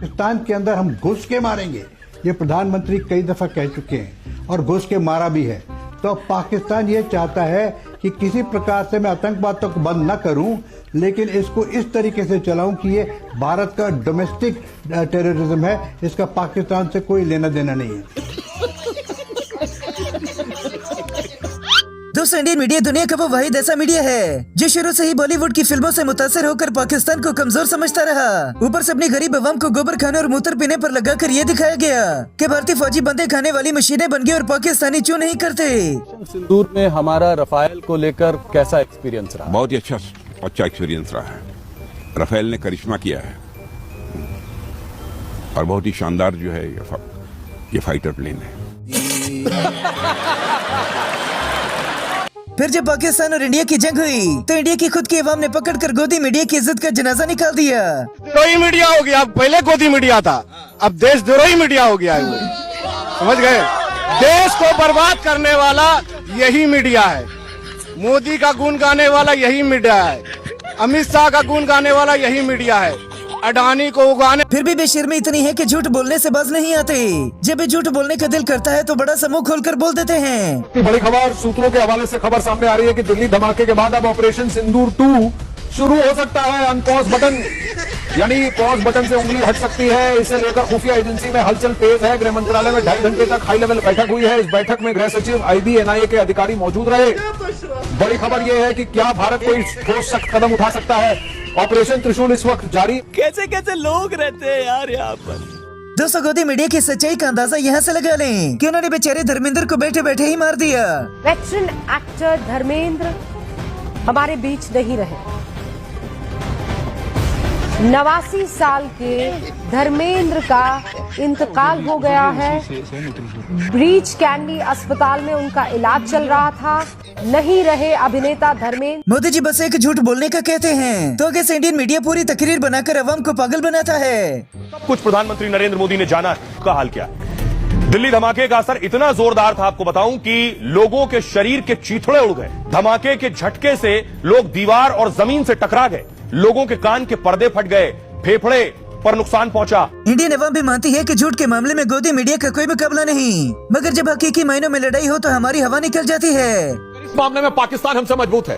पाकिस्तान के अंदर हम घुस के मारेंगे, ये प्रधानमंत्री कई दफा कह चुके हैं और घुस के मारा भी है। तो पाकिस्तान ये चाहता है कि किसी प्रकार से मैं आतंकवाद को बंद न करूं, लेकिन इसको इस तरीके से चलाऊं कि ये भारत का डोमेस्टिक टेररिज्म है, इसका पाकिस्तान से कोई लेना देना नहीं है। दोस्तों, इंडियन मीडिया दुनिया का वो वाहिद ऐसा मीडिया है जो शुरू से ही बॉलीवुड की फिल्मों से मुतासिर होकर पाकिस्तान को कमजोर समझता रहा। ऊपर से अपनी गरीब अवाम को गोबर खाने और मूत्र पीने पर लगाकर ये दिखाया गया कि भारतीय फौजी बंदे खाने वाली मशीनें बन गई और पाकिस्तानी क्यों नहीं करते। सिंदूर में हमारा रफाल को लेकर कैसा एक्सपीरियंस रहा? बहुत ही अच्छा एक्सपीरियंस रहा है। रफेल ने करिश्मा किया है और बहुत ही शानदार जो है ये फाइटर प्लेन है। फिर जब पाकिस्तान और इंडिया की जंग हुई तो इंडिया की खुद की अवाम ने पकड़कर गोदी मीडिया की इज्जत का जनाजा निकाल दिया। देशद्रोही मीडिया हो गया, पहले गोदी मीडिया था, अब देशद्रोही मीडिया हो गया है। समझ गए? देश को बर्बाद करने वाला यही मीडिया है। मोदी का गुण गाने वाला यही मीडिया है। अमित शाह का गुण गाने वाला यही मीडिया है। अडानी को उगाने फिर भी बेशर्मी इतनी है कि झूठ बोलने से बाज नहीं आते। जब भी झूठ बोलने का दिल करता है तो बड़ा समूह खोलकर बोल देते हैं। बड़ी खबर सूत्रों के हवाले से खबर सामने आ रही है कि दिल्ली धमाके के बाद अब ऑपरेशन सिंदूर 2 शुरू हो सकता है। अनपॉज बटन यानी पॉज बटन से उंगली हट सकती है। इसे लेकर खुफिया एजेंसी में हलचल तेज है। गृह मंत्रालय में 2.5 घंटे तक हाई लेवल बैठक हुई है। इस बैठक में गृह सचिव, IB, NIA के अधिकारी मौजूद रहे। बड़ी खबर यह है कि क्या भारत कोई ठोस सख्त कदम उठा सकता है। ऑपरेशन त्रिशूल इस वक्त जारी। कैसे कैसे लोग रहते हैं यार यहाँ पर। दोस्तों, गोदी मीडिया की सच्चाई का अंदाजा यहाँ से लगा लें कि उन्होंने बेचारे धर्मेंद्र को बैठे बैठे ही मार दिया। वेटरन एक्टर धर्मेंद्र हमारे बीच नहीं रहे। 89 साल के धर्मेंद्र का इंतकाल हो गया है। ब्रीच कैंडी अस्पताल में उनका इलाज चल रहा था। नहीं रहे अभिनेता धर्मेंद्र। मोदी जी बस एक झूठ बोलने का कहते हैं तो कैसे इंडियन मीडिया पूरी तकरीर बनाकर अवाम को पागल बनाता है। कुछ प्रधानमंत्री नरेंद्र मोदी ने जाना का हाल क्या। दिल्ली धमाके का असर इतना जोरदार था, आपको बताऊं कि लोगों के शरीर के चीथड़े उड़ गए। धमाके के झटके से लोग दीवार और जमीन से टकरा गए। लोगों के कान के पर्दे फट गए, फेफड़े पर नुकसान पहुंचा। इंडियन अवाम भी मानती है कि झूठ के मामले में गोदी मीडिया का कोई मुकाबला नहीं, मगर जब हकीकी मायनों में लड़ाई हो तो हमारी हवा निकल जाती है। इस मामले में पाकिस्तान हमसे मजबूत है।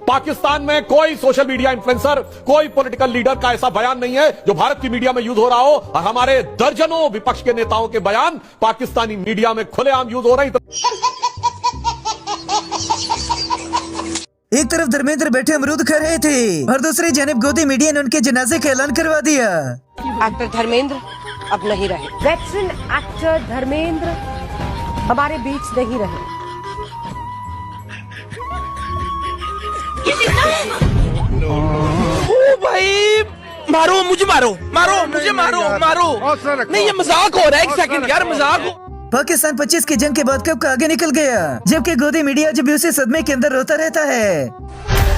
पाकिस्तान में कोई सोशल मीडिया इन्फ्लुएंसर, कोई पॉलिटिकल लीडर का ऐसा बयान नहीं है जो भारत की मीडिया में यूज हो रहा हो। और हमारे दर्जनों विपक्ष के नेताओं के बयान पाकिस्तानी मीडिया में खुलेआम यूज हो रहे हैं। एक तरफ धर्मेंद्र बैठे अमरूद खा रहे थे और दूसरी जानिब गोदी मीडिया ने उनके जनाजे का ऐलान करवा दिया। एक्टर धर्मेंद्र अब नहीं रहे। वेटरन एक्टर धर्मेंद्र हमारे बीच नहीं रहे। ओ भाई, मारो मुझे, मारो मुझे, मारो। नहीं, ये मजाक हो रहा है। एक सेकंड यार, मजाक हो। पाकिस्तान 25 की जंग के बाद कब का आगे निकल गया, जबकि गोदी मीडिया जब भी उसी सदमे के अंदर रोता रहता है।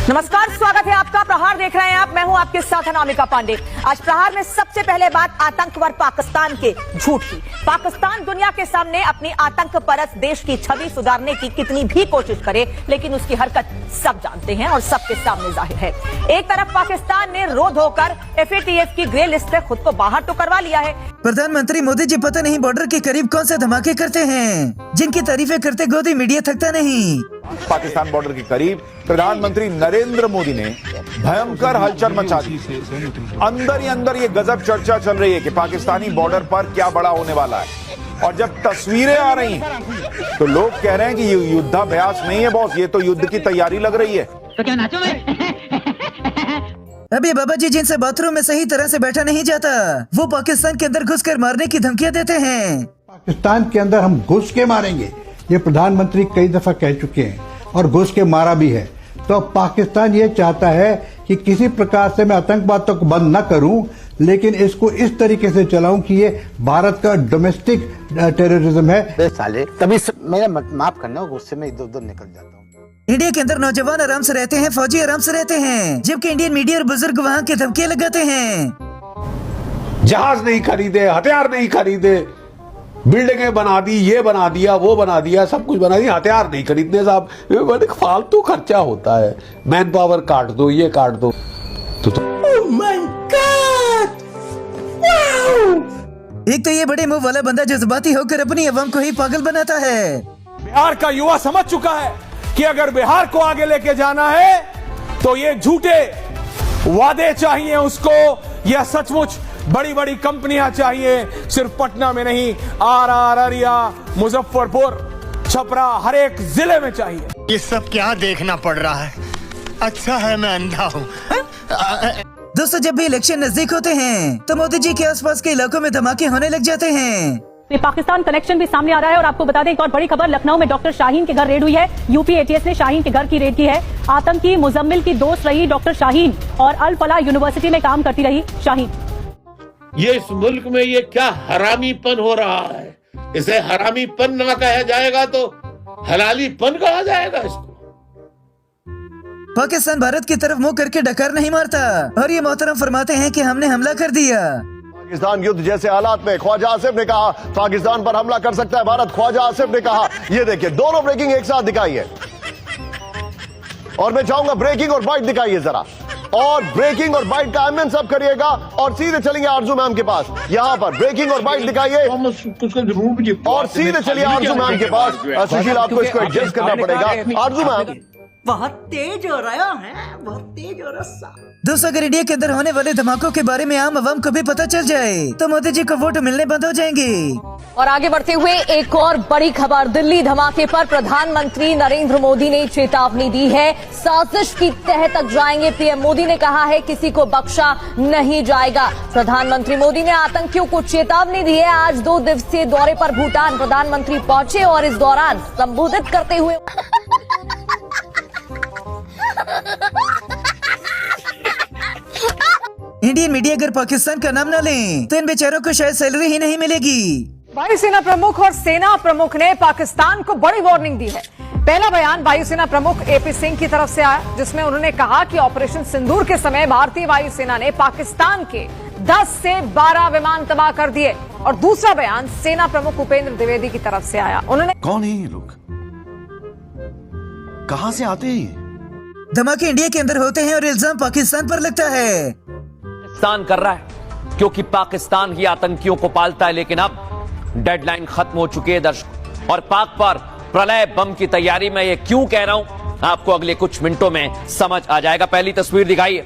नमस्कार, स्वागत है आपका। प्रहार देख रहे हैं आप। मैं हूं आपके साथ अनामिका पांडे। आज प्रहार में सबसे पहले बात आतंकवाद पाकिस्तान के झूठ की। पाकिस्तान दुनिया के सामने अपनी आतंक परस्त देश की छवि सुधारने की कितनी भी कोशिश करे, लेकिन उसकी हरकत सब जानते हैं और सबके सामने जाहिर है। एक तरफ पाकिस्तान ने रो धोकर FATF की ग्रे लिस्ट से खुद को बाहर तो करवा लिया है। प्रधानमंत्री मोदी जी पता नहीं बॉर्डर के करीब कौन से धमाके करते हैं, जिनकी तारीफें करते गोदी मीडिया थकता नहीं। पाकिस्तान बॉर्डर के करीब प्रधानमंत्री नरेंद्र मोदी ने भयंकर हलचल मचा दी। अंदर ही अंदर ये गजब चर्चा चल रही है कि पाकिस्तानी बॉर्डर पर क्या बड़ा होने वाला है। और जब तस्वीरें आ रही हैं तो लोग कह रहे हैं कि ये युद्धाभ्यास नहीं है बॉस, ये तो युद्ध की तैयारी लग रही है। तो क्या नाचो मैं? अभी बाबा जी जिनसे बाथरूम में सही तरह से बैठा नहीं जाता, वो पाकिस्तान के अंदर घुसकर मारने की धमकियां देते हैं। पाकिस्तान के अंदर हम घुस के मारेंगे, ये प्रधानमंत्री कई दफा कह चुके हैं और घुस के मारा भी है। तो पाकिस्तान ये चाहता है कि किसी प्रकार से मैं आतंकवाद को बंद न करूं, लेकिन इसको इस तरीके से चलाऊं कि ये भारत का डोमेस्टिक टेररिज्म है। साले तभी मेरा माफ करना, गुस्से में इधर उधर निकल जाता हूँ। इंडिया के अंदर नौजवान आराम से रहते हैं, फौजी आराम से रहते हैं, जबकि इंडियन मीडिया और बुजुर्ग वहाँ के धमकियां लगाते हैं। जहाज नहीं खरीदे, हथियार नहीं खरीदे, बिल्डिंगें बना दी, ये बना दिया, वो बना दिया, सब कुछ बना दिया, हथियार नहीं खरीदने साहब। बड़े फालतू खर्चा होता है। मैन पावर काट दो, ये काट दो। तो Oh my God! Wow! एक तो ये बड़े मुंह वाला बंदा जज्बाती होकर अपनी अवाम को ही पागल बनाता है। बिहार का युवा समझ चुका है कि अगर बिहार को आगे लेके जाना है तो ये झूठे वादे चाहिए उसको, यह सचमुच बड़ी बड़ी कंपनियां चाहिए, सिर्फ पटना में नहीं, अररिया, मुजफ्फरपुर, छपरा, हर एक जिले में चाहिए। ये सब क्या देखना पड़ रहा है? अच्छा है मैं अंधा हूँ। दोस्तों, जब भी इलेक्शन नजदीक होते हैं तो मोदी जी के आसपास के इलाकों में धमाके होने लग जाते हैं। ये पाकिस्तान कनेक्शन भी सामने आ रहा है और आपको बता दें एक और बड़ी खबर, लखनऊ में डॉक्टर शाहीन के घर रेड हुई है। यूपी एटीएस ने शाहीन के घर की रेड की है। आतंकी मुजम्मिल की दोस्त रही डॉक्टर शाहीन और अल फलाह यूनिवर्सिटी में काम करती रही शाहीन। ये इस मुल्क में ये क्या हरामीपन हो रहा है? इसे हरामीपन ना कहा जाएगा तो हलालीपन कहा जाएगा इसको। पाकिस्तान भारत की तरफ मुंह करके डकार नहीं मारता और ये मोहतरम फरमाते हैं कि हमने हमला कर दिया। पाकिस्तान युद्ध जैसे हालात में ख्वाजा आसिफ ने कहा पाकिस्तान पर हमला कर सकता है भारत। ख्वाजा आसिफ ने कहा, ये देखिए दोनों ब्रेकिंग एक साथ दिखाई है और मैं चाहूंगा ब्रेकिंग और बाइट दिखाइए जरा, और ब्रेकिंग और बाइट का एमएन सब करिएगा और सीधे चलेंगे आरजू मैम के पास। यहाँ पर ब्रेकिंग और बाइट दिखाइए और सीधे चलिए आरजू मैम के पास। सुशील, आपको इसको एडजस्ट करना पड़ेगा। आरजू मैम, बहुत तेज हो रहा है, बहुत तेज हो रहा। दोस्तों, अगर इंडिया के अंदर होने वाले धमाकों के बारे में आम आवाम को भी पता चल जाए तो मोदी जी को वोट मिलने बंद हो जाएंगे। और आगे बढ़ते हुए एक और बड़ी खबर, दिल्ली धमाके पर प्रधानमंत्री नरेंद्र मोदी ने चेतावनी दी है। साजिश की तह तक जाएंगे। पीएम मोदी ने कहा है किसी को बख्शा नहीं जाएगा। प्रधानमंत्री मोदी ने आतंकियों को चेतावनी दी है। आज 2 दिवसीय दौरे पर भूटान प्रधानमंत्री पहुंचे और इस दौरान संबोधित करते हुए इंडियन मीडिया अगर पाकिस्तान का नाम न लें तो इन बेचारों को शायद सैलरी ही नहीं मिलेगी। वायुसेना प्रमुख और सेना प्रमुख ने पाकिस्तान को बड़ी वार्निंग दी है। पहला बयान वायुसेना प्रमुख एपी सिंह की तरफ से आया जिसमें उन्होंने कहा कि ऑपरेशन सिंदूर के समय भारतीय वायुसेना ने पाकिस्तान के 10 से 12 विमान तबाह कर दिए। और दूसरा बयान सेना प्रमुख उपेंद्र द्विवेदी की तरफ से आया। उन्होंने, कौन है ये लोग? कहां से आते हैं? धमाके इंडिया के अंदर होते हैं और इल्जाम पाकिस्तान पर लगता है। पाकिस्तान कर रहा है क्योंकि पाकिस्तान ही आतंकियों को पालता है। लेकिन अब डेडलाइन खत्म हो चुकी है दर्शक, और पाक पर प्रलय बम की तैयारी में ये क्यों कह रहा हूं आपको अगले कुछ मिनटों में समझ आ जाएगा। पहली तस्वीर दिखाइए।